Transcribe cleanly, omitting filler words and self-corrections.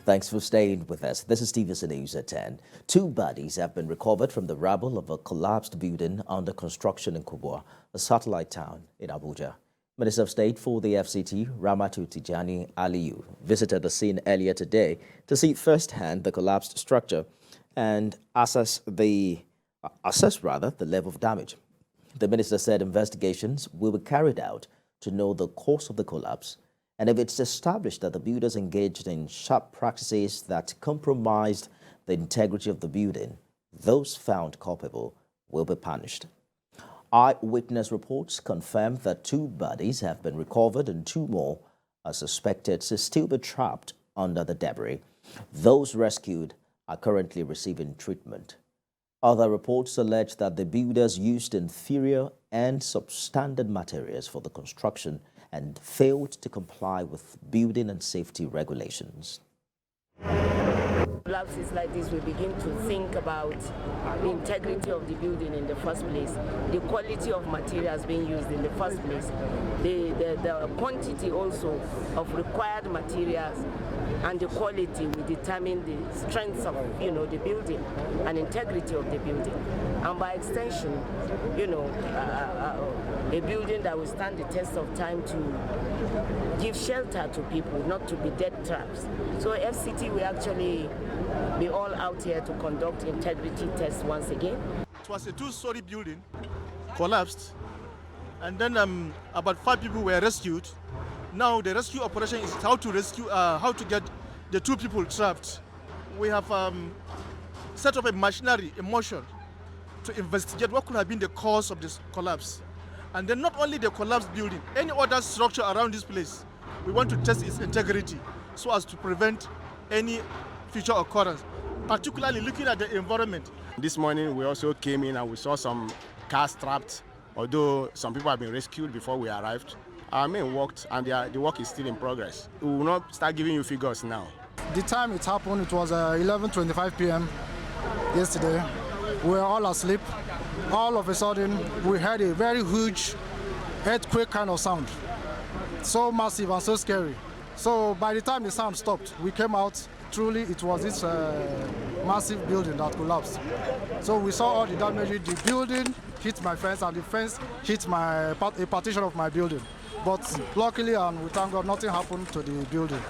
Thanks for staying with us. This is TVC News at 10. Two bodies have been recovered from the rubble of a collapsed building under construction in Kubwa, a satellite town in Abuja. Minister of State for the FCT, Ramatu Tijani Aliyu, visited the scene earlier today to see firsthand the collapsed structure and assess the level of damage. The minister said investigations will be carried out to know the cause of the collapse, and if it's established that the builders engaged in sharp practices that compromised the integrity of the building, those found culpable will be punished. Eyewitness reports confirm that two bodies have been recovered and two more are suspected to still be trapped under the debris. Those rescued are currently receiving treatment. Other reports allege that the builders used inferior and substandard materials for the construction and failed to comply with building and safety regulations. Collapses like this, we begin to think about the integrity of the building in the first place, the quality of materials being used in the first place, the quantity also of required materials, and the quality will determine the strength of the building and integrity of the building, and by extension, a building that will stand the test of time to give shelter to people, not to be death traps. So FCT will actually be all out here to conduct integrity tests once again. It was a two-story building, collapsed, and then about 5 people were rescued. Now the rescue operation is how to get the 2 people trapped. We have set up a machinery, a motion, to investigate what could have been the cause of this collapse. And then not only the collapsed building, any other structure around this place, we want to test its integrity so as to prevent any future occurrence, particularly looking at the environment. This morning we also came in and we saw some cars trapped, although some people have been rescued before we arrived. Our men worked and the work is still in progress. We will not start giving you figures now. The time it happened, it was 11:25 p.m. yesterday. We were all asleep. All of a sudden, we heard a very huge earthquake kind of sound. So massive and so scary. So by the time the sound stopped, we came out. Truly, it was this massive building that collapsed. So we saw all the damage. The building hit my fence, and the fence hit a partition of my building. But luckily, and we thank God, nothing happened to the building.